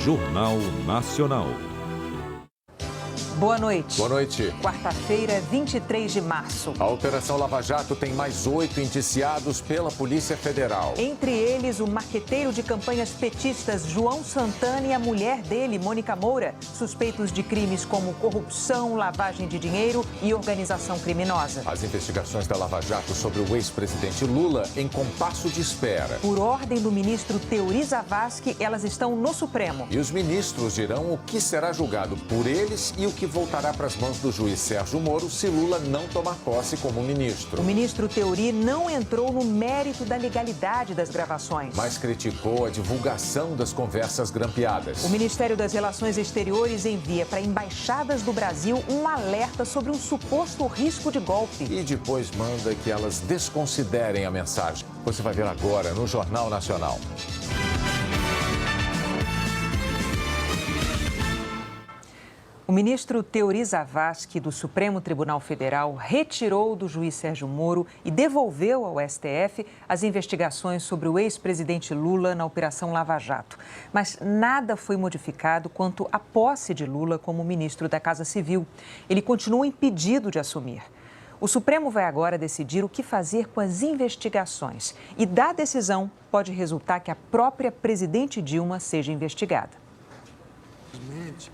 Jornal Nacional. Boa noite. Boa noite. Quarta-feira, 23 de março. A Operação Lava Jato tem mais 8 indiciados pela Polícia Federal. Entre eles, o marqueteiro de campanhas petistas João Santana e a mulher dele, Mônica Moura, suspeitos de crimes como corrupção, lavagem de dinheiro e organização criminosa. As investigações da Lava Jato sobre o ex-presidente Lula em compasso de espera. Por ordem do ministro Teori Zavascki, elas estão no Supremo. E os ministros dirão o que será julgado por eles e o que voltará para as mãos do juiz Sérgio Moro se Lula não tomar posse como ministro. O ministro Teori não entrou no mérito da legalidade das gravações. Mas criticou a divulgação das conversas grampeadas. O Ministério das Relações Exteriores envia para embaixadas do Brasil um alerta sobre um suposto risco de golpe. E depois manda que elas desconsiderem a mensagem. Você vai ver agora no Jornal Nacional. O ministro Teori Zavascki, do Supremo Tribunal Federal, retirou do juiz Sérgio Moro e devolveu ao STF as investigações sobre o ex-presidente Lula na Operação Lava Jato. Mas nada foi modificado quanto à posse de Lula como ministro da Casa Civil. Ele continua impedido de assumir. O Supremo vai agora decidir o que fazer com as investigações. E da decisão pode resultar que a própria presidente Dilma seja investigada.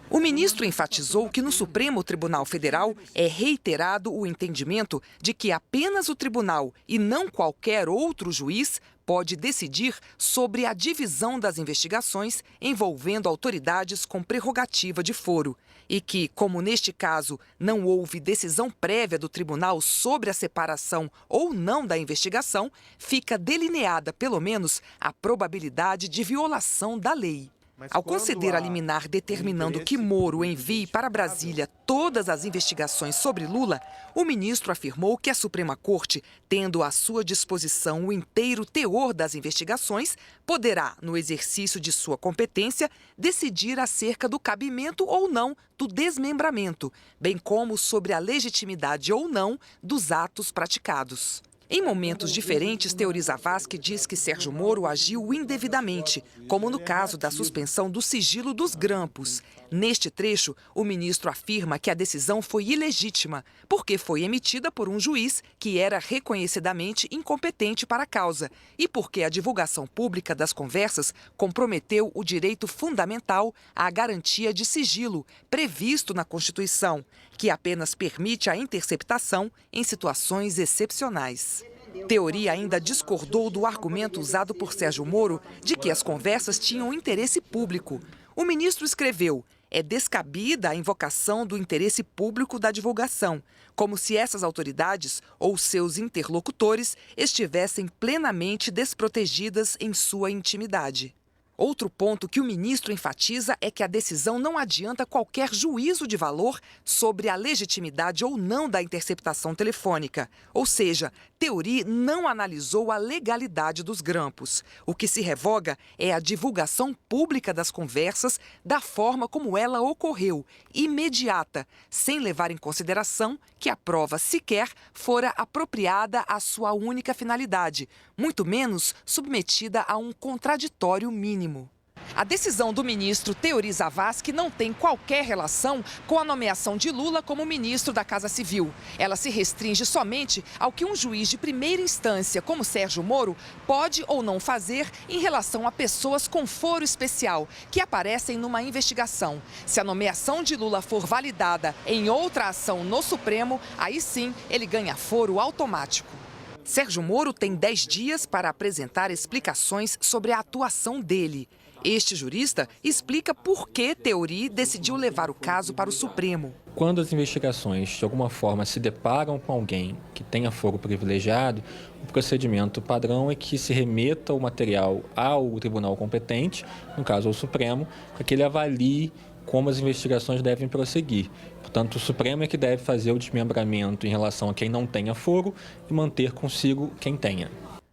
O ministro enfatizou que no Supremo Tribunal Federal é reiterado o entendimento de que apenas o tribunal e não qualquer outro juiz pode decidir sobre a divisão das investigações envolvendo autoridades com prerrogativa de foro. E que, como neste caso, não houve decisão prévia do tribunal sobre a separação ou não da investigação, fica delineada, pelo menos, a probabilidade de violação da lei. Ao conceder a liminar determinando que Moro envie para Brasília todas as investigações sobre Lula, o ministro afirmou que a Suprema Corte, tendo à sua disposição o inteiro teor das investigações, poderá, no exercício de sua competência, decidir acerca do cabimento ou não do desmembramento, bem como sobre a legitimidade ou não dos atos praticados. Em momentos diferentes, Teori Zavascki diz que Sérgio Moro agiu indevidamente, como no caso da suspensão do sigilo dos grampos. Neste trecho, o ministro afirma que a decisão foi ilegítima, porque foi emitida por um juiz que era reconhecidamente incompetente para a causa e porque a divulgação pública das conversas comprometeu o direito fundamental à garantia de sigilo, previsto na Constituição, que apenas permite a interceptação em situações excepcionais. Teori ainda discordou do argumento usado por Sérgio Moro de que as conversas tinham interesse público. O ministro escreveu: é descabida a invocação do interesse público da divulgação, como se essas autoridades ou seus interlocutores estivessem plenamente desprotegidas em sua intimidade. Outro ponto que o ministro enfatiza é que a decisão não adianta qualquer juízo de valor sobre a legitimidade ou não da interceptação telefônica. Ou seja, Teori não analisou a legalidade dos grampos. O que se revoga é a divulgação pública das conversas da forma como ela ocorreu, imediata, sem levar em consideração que a prova sequer fora apropriada à sua única finalidade, muito menos submetida a um contraditório mínimo. A decisão do ministro Teori Zavascki não tem qualquer relação com a nomeação de Lula como ministro da Casa Civil. Ela se restringe somente ao que um juiz de primeira instância, como Sérgio Moro, pode ou não fazer em relação a pessoas com foro especial, que aparecem numa investigação. Se a nomeação de Lula for validada em outra ação no Supremo, aí sim ele ganha foro automático. Sérgio Moro tem 10 dias para apresentar explicações sobre a atuação dele. Este jurista explica por que Teori decidiu levar o caso para o Supremo. Quando as investigações, de alguma forma, se deparam com alguém que tenha foro privilegiado, o procedimento padrão é que se remeta o material ao tribunal competente, no caso ao Supremo, para que ele avalie como as investigações devem prosseguir. Portanto, o Supremo é que deve fazer o desmembramento em relação a quem não tenha foro e manter consigo quem tenha.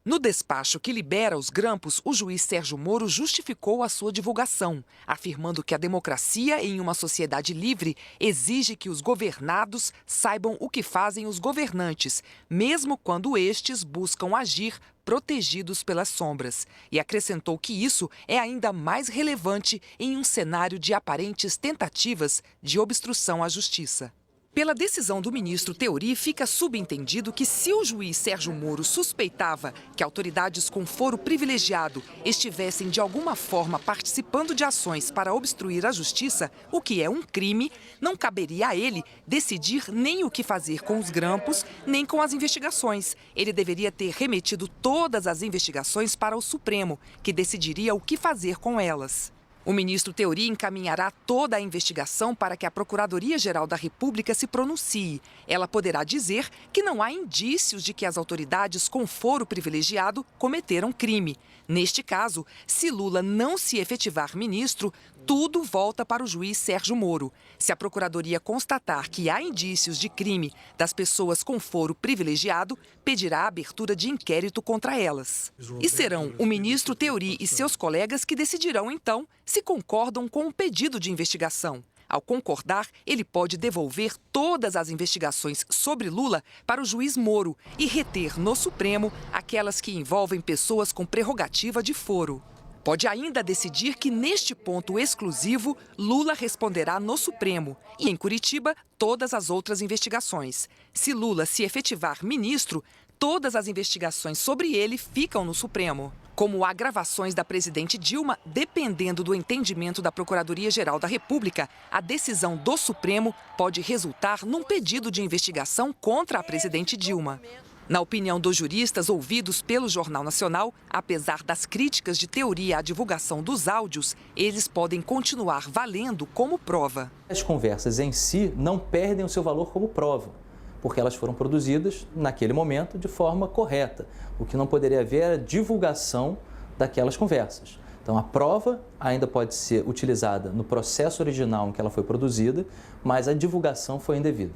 No despacho que libera os grampos, o juiz Sérgio Moro justificou a sua divulgação, afirmando que a democracia em uma sociedade livre exige que os governados saibam o que fazem os governantes, mesmo quando estes buscam agir protegidos pelas sombras. E acrescentou que isso é ainda mais relevante em um cenário de aparentes tentativas de obstrução à justiça. Pela decisão do ministro Theory, fica subentendido que se o juiz Sérgio Moro suspeitava que autoridades com foro privilegiado estivessem de alguma forma participando de ações para obstruir a justiça, o que é um crime, não caberia a ele decidir nem o que fazer com os grampos, nem com as investigações. Ele deveria ter remetido todas as investigações para o Supremo, que decidiria o que fazer com elas. O ministro Theory encaminhará toda a investigação para que a Procuradoria-Geral da República se pronuncie. Ela poderá dizer que não há indícios de que as autoridades com foro privilegiado cometeram crime. Neste caso, se Lula não se efetivar ministro, tudo volta para o juiz Sérgio Moro. Se a Procuradoria constatar que há indícios de crime das pessoas com foro privilegiado, pedirá a abertura de inquérito contra elas. E serão o ministro Theory e seus colegas que decidirão, então, se concordam com o pedido de investigação. Ao concordar, ele pode devolver todas as investigações sobre Lula para o juiz Moro e reter no Supremo aquelas que envolvem pessoas com prerrogativa de foro. Pode ainda decidir que, neste ponto exclusivo, Lula responderá no Supremo e, em Curitiba, todas as outras investigações. Se Lula se efetivar ministro, todas as investigações sobre ele ficam no Supremo. Como há gravações da presidente Dilma, dependendo do entendimento da Procuradoria-Geral da República, a decisão do Supremo pode resultar num pedido de investigação contra a presidente Dilma. Na opinião dos juristas ouvidos pelo Jornal Nacional, apesar das críticas de Theory à divulgação dos áudios, eles podem continuar valendo como prova. As conversas em si não perdem o seu valor como prova, porque elas foram produzidas naquele momento de forma correta. O que não poderia haver era divulgação daquelas conversas. Então, a prova ainda pode ser utilizada no processo original em que ela foi produzida, mas a divulgação foi indevida.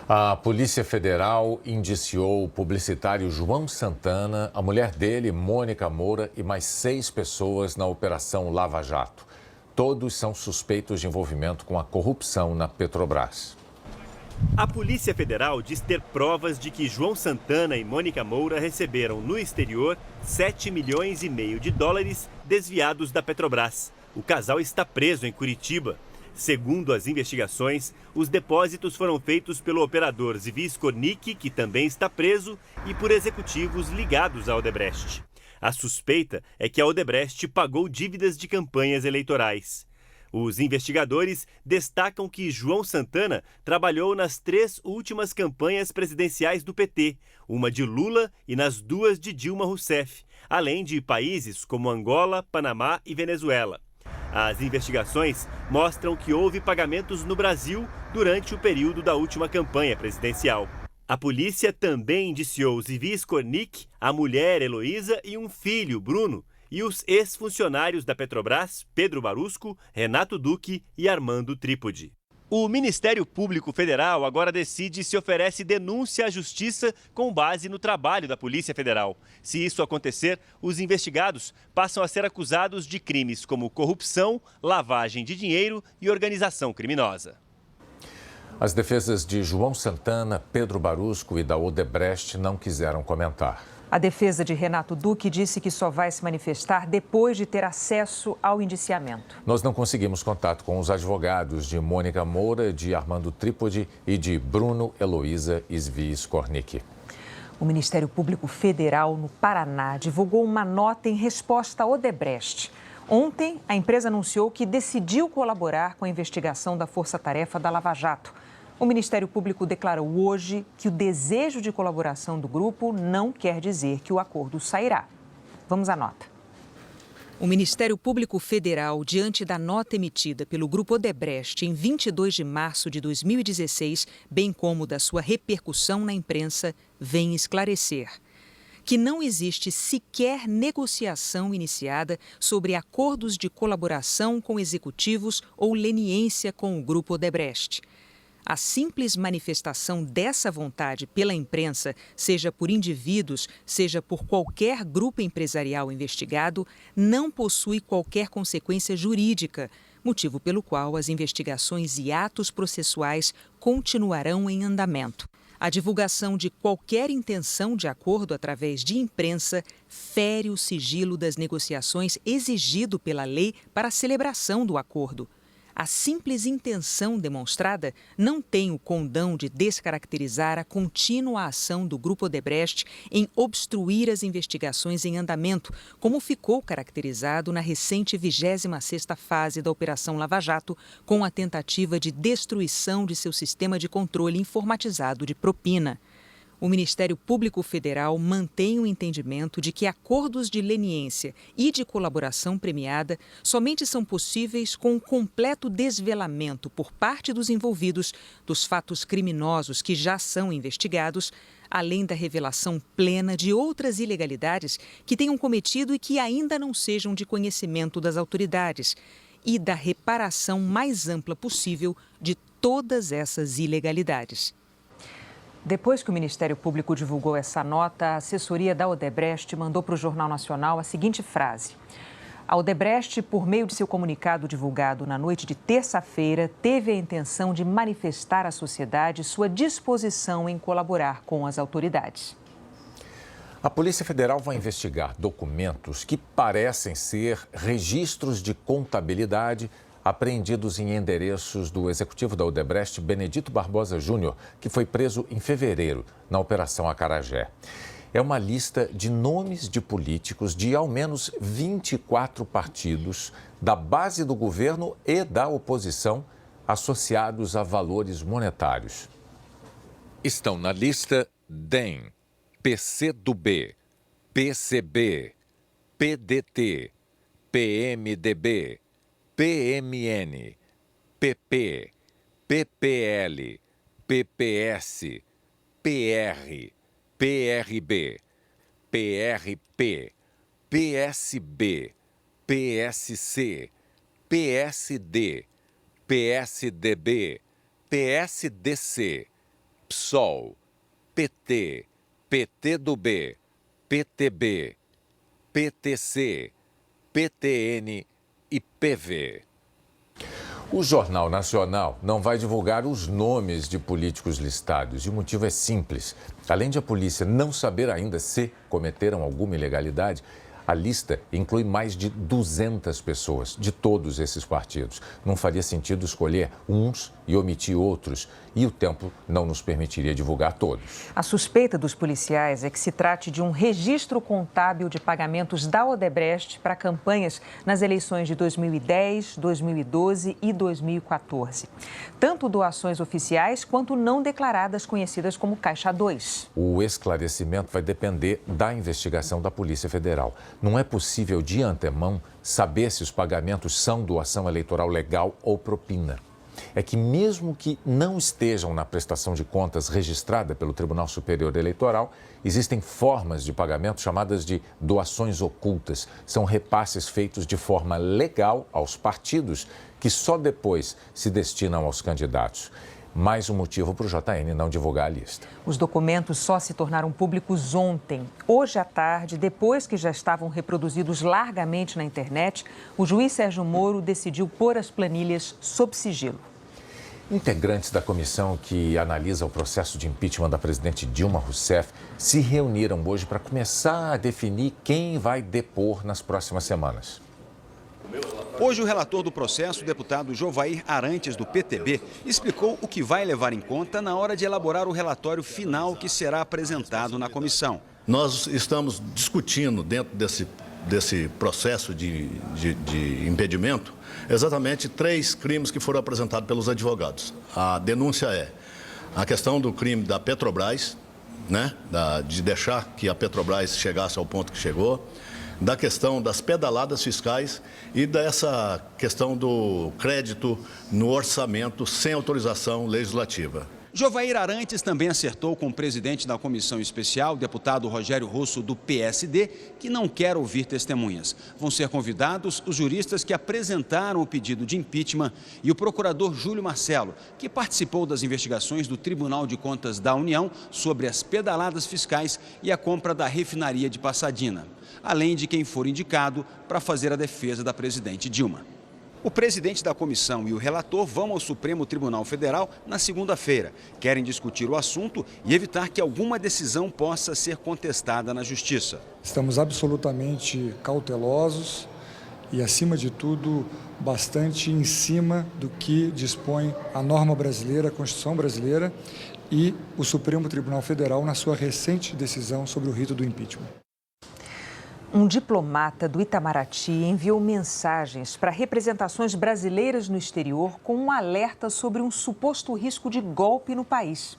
A Polícia Federal indiciou o publicitário João Santana, a mulher dele, Mônica Moura, e mais 6 pessoas na Operação Lava Jato. Todos são suspeitos de envolvimento com a corrupção na Petrobras. A Polícia Federal diz ter provas de que João Santana e Mônica Moura receberam no exterior 7,5 milhões de dólares desviados da Petrobras. O casal está preso em Curitiba. Segundo as investigações, os depósitos foram feitos pelo operador Zivi Skornik, que também está preso, e por executivos ligados à Odebrecht. A suspeita é que a Odebrecht pagou dívidas de campanhas eleitorais. Os investigadores destacam que João Santana trabalhou nas 3 últimas campanhas presidenciais do PT, uma de Lula e nas 2 de Dilma Rousseff, além de países como Angola, Panamá e Venezuela. As investigações mostram que houve pagamentos no Brasil durante o período da última campanha presidencial. A polícia também indiciou Zivi Skornik, a mulher Heloísa e um filho, Bruno, e os ex-funcionários da Petrobras, Pedro Barusco, Renato Duque e Armando Trípode. O Ministério Público Federal agora decide se oferece denúncia à Justiça com base no trabalho da Polícia Federal. Se isso acontecer, os investigados passam a ser acusados de crimes como corrupção, lavagem de dinheiro e organização criminosa. As defesas de João Santana, Pedro Barusco e da Odebrecht não quiseram comentar. A defesa de Renato Duque disse que só vai se manifestar depois de ter acesso ao indiciamento. Nós não conseguimos contato com os advogados de Mônica Moura, de Armando Trípode e de Bruno, Heloísa e Zivi Skornik. O Ministério Público Federal, no Paraná, divulgou uma nota em resposta à Odebrecht. Ontem, a empresa anunciou que decidiu colaborar com a investigação da Força-Tarefa da Lava Jato. O Ministério Público declarou hoje que o desejo de colaboração do grupo não quer dizer que o acordo sairá. Vamos à nota. O Ministério Público Federal, diante da nota emitida pelo Grupo Odebrecht em 22 de março de 2016, bem como da sua repercussão na imprensa, vem esclarecer que não existe sequer negociação iniciada sobre acordos de colaboração com executivos ou leniência com o Grupo Odebrecht. A simples manifestação dessa vontade pela imprensa, seja por indivíduos, seja por qualquer grupo empresarial investigado, não possui qualquer consequência jurídica, motivo pelo qual as investigações e atos processuais continuarão em andamento. A divulgação de qualquer intenção de acordo através de imprensa fere o sigilo das negociações exigido pela lei para a celebração do acordo. A simples intenção demonstrada não tem o condão de descaracterizar a contínua ação do Grupo Odebrecht em obstruir as investigações em andamento, como ficou caracterizado na recente 26ª fase da Operação Lava Jato, com a tentativa de destruição de seu sistema de controle informatizado de propina. O Ministério Público Federal mantém o entendimento de que acordos de leniência e de colaboração premiada somente são possíveis com o completo desvelamento por parte dos envolvidos dos fatos criminosos que já são investigados, além da revelação plena de outras ilegalidades que tenham cometido e que ainda não sejam de conhecimento das autoridades, e da reparação mais ampla possível de todas essas ilegalidades. Depois que o Ministério Público divulgou essa nota, a assessoria da Odebrecht mandou para o Jornal Nacional a seguinte frase: a Odebrecht, por meio de seu comunicado divulgado na noite de terça-feira, teve a intenção de manifestar à sociedade sua disposição em colaborar com as autoridades. A Polícia Federal vai investigar documentos que parecem ser registros de contabilidade apreendidos em endereços do executivo da Odebrecht, Benedito Barbosa Júnior, que foi preso em fevereiro na Operação Acarajé. É uma lista de nomes de políticos de ao menos 24 partidos da base do governo e da oposição associados a valores monetários. Estão na lista DEM, PCdoB, PCB, PDT, PMDB, PMN, PP, PPL, PPS, PR, PRB, PRP, PSB, PSC, PSD, PSDB, PSDC, PSOL, PT, PTdoB, PTB, PTC, PTN e PV. O Jornal Nacional não vai divulgar os nomes de políticos listados e o motivo é simples. Além de a polícia não saber ainda se cometeram alguma ilegalidade, a lista inclui mais de 200 pessoas de todos esses partidos. Não faria sentido escolher uns e omitir outros, e o tempo não nos permitiria divulgar todos. A suspeita dos policiais é que se trate de um registro contábil de pagamentos da Odebrecht para campanhas nas eleições de 2010, 2012 e 2014. Tanto doações oficiais quanto não declaradas, conhecidas como Caixa 2. O esclarecimento vai depender da investigação da Polícia Federal. Não é possível, de antemão, saber se os pagamentos são doação eleitoral legal ou propina. É que mesmo que não estejam na prestação de contas registrada pelo Tribunal Superior Eleitoral, existem formas de pagamento chamadas de doações ocultas. São repasses feitos de forma legal aos partidos que só depois se destinam aos candidatos. Mais um motivo para o JN não divulgar a lista. Os documentos só se tornaram públicos ontem. Hoje à tarde, depois que já estavam reproduzidos largamente na internet, o juiz Sérgio Moro decidiu pôr as planilhas sob sigilo. Integrantes da comissão que analisa o processo de impeachment da presidente Dilma Rousseff se reuniram hoje para começar a definir quem vai depor nas próximas semanas. Hoje, o relator do processo, o deputado Jovair Arantes, do PTB, explicou o que vai levar em conta na hora de elaborar o relatório final que será apresentado na comissão. Nós estamos discutindo dentro desse processo de impedimento exatamente 3 crimes que foram apresentados pelos advogados. A denúncia é a questão do crime da Petrobras, né, de deixar que a Petrobras chegasse ao ponto que chegou, da questão das pedaladas fiscais e dessa questão do crédito no orçamento sem autorização legislativa. Jovair Arantes também acertou com o presidente da comissão especial, deputado Rogério Rosso, do PSD, que não quer ouvir testemunhas. Vão ser convidados os juristas que apresentaram o pedido de impeachment e o procurador Júlio Marcelo, que participou das investigações do Tribunal de Contas da União sobre as pedaladas fiscais e a compra da refinaria de Passadina, além de quem for indicado para fazer a defesa da presidente Dilma. O presidente da comissão e o relator vão ao Supremo Tribunal Federal na segunda-feira. Querem discutir o assunto e evitar que alguma decisão possa ser contestada na Justiça. Estamos absolutamente cautelosos e, acima de tudo, bastante em cima do que dispõe a norma brasileira, a Constituição brasileira e o Supremo Tribunal Federal na sua recente decisão sobre o rito do impeachment. Um diplomata do Itamaraty enviou mensagens para representações brasileiras no exterior com um alerta sobre um suposto risco de golpe no país.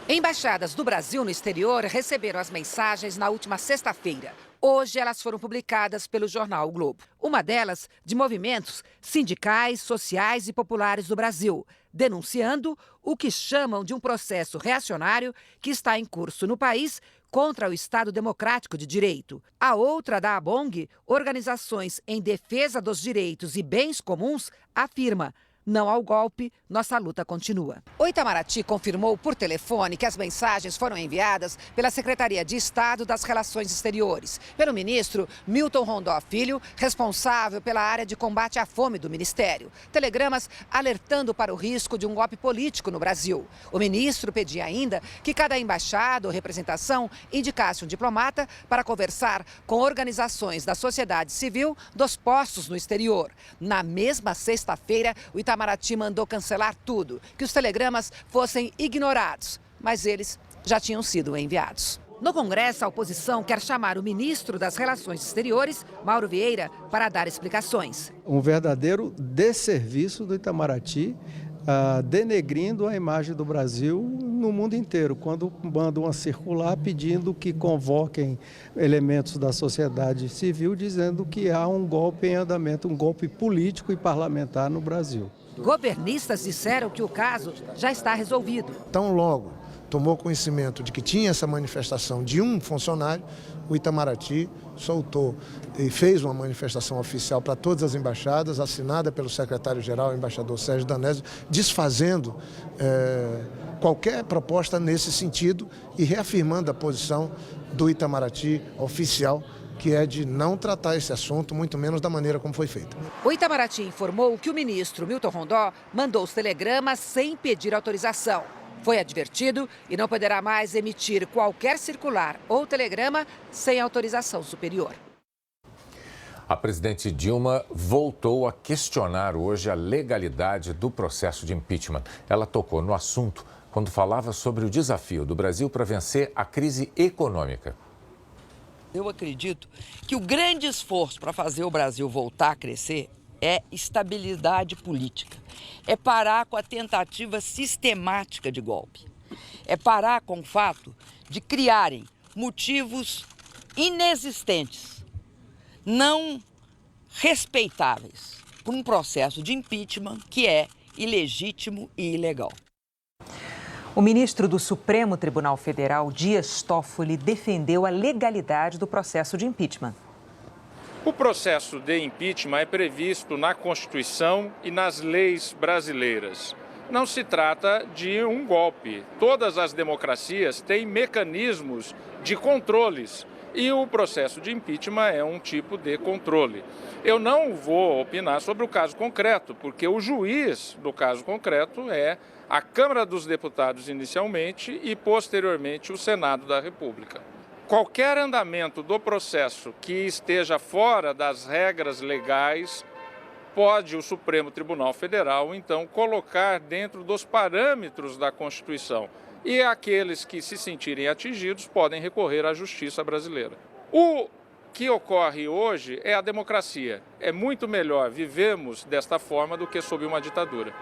Embaixadas do Brasil no exterior receberam as mensagens na última sexta-feira. Hoje elas foram publicadas pelo jornal O Globo. Uma delas de movimentos sindicais, sociais e populares do Brasil, denunciando o que chamam de um processo reacionário que está em curso no país contra o Estado Democrático de Direito. A outra da ABONG, Organizações em Defesa dos Direitos e Bens Comuns, afirma: não ao golpe, nossa luta continua. O Itamaraty confirmou por telefone que as mensagens foram enviadas pela Secretaria de Estado das Relações Exteriores, pelo ministro Milton Rondó Filho, responsável pela área de combate à fome do Ministério. Telegramas alertando para o risco de um golpe político no Brasil. O ministro pedia ainda que cada embaixada ou representação indicasse um diplomata para conversar com organizações da sociedade civil dos postos no exterior. Na mesma sexta-feira, o Itamaraty mandou cancelar tudo, que os telegramas fossem ignorados, mas eles já tinham sido enviados. No Congresso, a oposição quer chamar o ministro das Relações Exteriores, Mauro Vieira, para dar explicações. Um verdadeiro desserviço do Itamaraty, denegrindo a imagem do Brasil no mundo inteiro, quando mandam uma circular pedindo que convoquem elementos da sociedade civil, dizendo que há um golpe em andamento, um golpe político e parlamentar no Brasil. Governistas disseram que o caso já está resolvido. Tão logo tomou conhecimento de que tinha essa manifestação de um funcionário, o Itamaraty soltou e fez uma manifestação oficial para todas as embaixadas, assinada pelo secretário-geral, o embaixador Sérgio Danésio, desfazendo qualquer proposta nesse sentido e reafirmando a posição do Itamaraty oficial, que é de não tratar esse assunto, muito menos da maneira como foi feito. O Itamaraty informou que o ministro Milton Rondó mandou os telegramas sem pedir autorização. Foi advertido e não poderá mais emitir qualquer circular ou telegrama sem autorização superior. A presidente Dilma voltou a questionar hoje a legalidade do processo de impeachment. Ela tocou no assunto quando falava sobre o desafio do Brasil para vencer a crise econômica. Eu acredito que o grande esforço para fazer o Brasil voltar a crescer é estabilidade política, é parar com a tentativa sistemática de golpe, é parar com o fato de criarem motivos inexistentes, não respeitáveis, por um processo de impeachment que é ilegítimo e ilegal. O ministro do Supremo Tribunal Federal, Dias Toffoli, defendeu a legalidade do processo de impeachment. O processo de impeachment é previsto na Constituição e nas leis brasileiras. Não se trata de um golpe. Todas as democracias têm mecanismos de controles e o processo de impeachment é um tipo de controle. Eu não vou opinar sobre o caso concreto, porque o juiz do caso concreto é a Câmara dos Deputados inicialmente e posteriormente o Senado da República. Qualquer andamento do processo que esteja fora das regras legais, pode o Supremo Tribunal Federal, então, colocar dentro dos parâmetros da Constituição. E aqueles que se sentirem atingidos podem recorrer à justiça brasileira. O que ocorre hoje é a democracia. É muito melhor vivermos desta forma do que sob uma ditadura.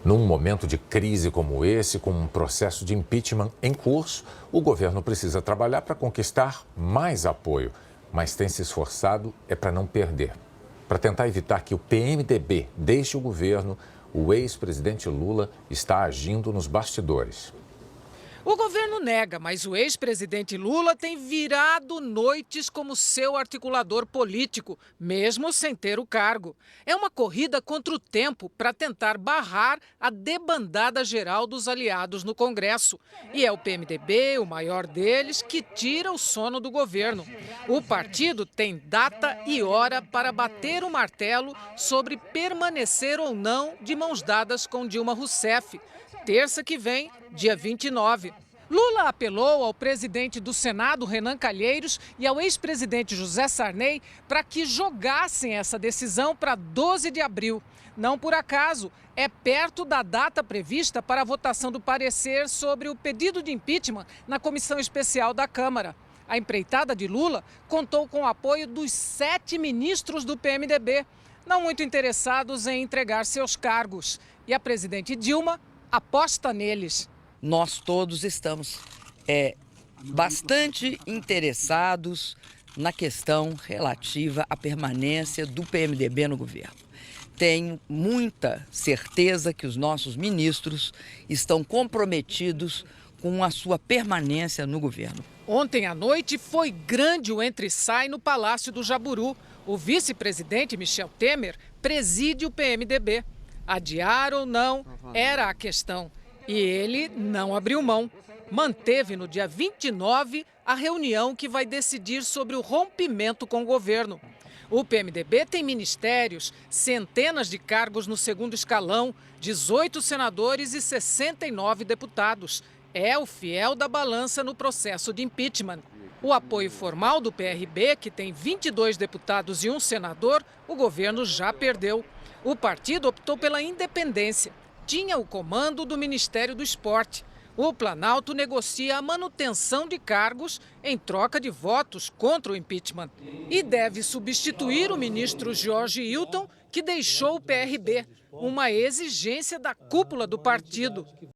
Num momento de crise como esse, com um processo de impeachment em curso, o governo precisa trabalhar para conquistar mais apoio, mas tem se esforçado para não perder. Para tentar evitar que o PMDB deixe o governo, o ex-presidente Lula está agindo nos bastidores. O governo nega, mas o ex-presidente Lula tem virado noites como seu articulador político, mesmo sem ter o cargo. É uma corrida contra o tempo para tentar barrar a debandada geral dos aliados no Congresso. E é o PMDB, o maior deles, que tira o sono do governo. O partido tem data e hora para bater o martelo sobre permanecer ou não de mãos dadas com Dilma Rousseff. Terça que vem, dia 29. Lula apelou ao presidente do Senado, Renan Calheiros, e ao ex-presidente José Sarney para que jogassem essa decisão para 12 de abril. Não por acaso, é perto da data prevista para a votação do parecer sobre o pedido de impeachment na comissão especial da Câmara. A empreitada de Lula contou com o apoio dos 7 ministros do PMDB, não muito interessados em entregar seus cargos. E a presidente Dilma aposta neles. Nós todos estamos bastante interessados na questão relativa à permanência do PMDB no governo. Tenho muita certeza que os nossos ministros estão comprometidos com a sua permanência no governo. Ontem à noite foi grande o entra-sai no Palácio do Jaburu. O vice-presidente Michel Temer preside o PMDB. Adiar ou não era a questão. E ele não abriu mão. Manteve no dia 29 a reunião que vai decidir sobre o rompimento com o governo. O PMDB tem ministérios, centenas de cargos no segundo escalão, 18 senadores e 69 deputados. É o fiel da balança no processo de impeachment. O apoio formal do PRB, que tem 22 deputados e um senador, o governo já perdeu. O partido optou pela independência. Tinha o comando do Ministério do Esporte. O Planalto negocia a manutenção de cargos em troca de votos contra o impeachment. E deve substituir o ministro Jorge Hilton, que deixou o PRB, uma exigência da cúpula do partido.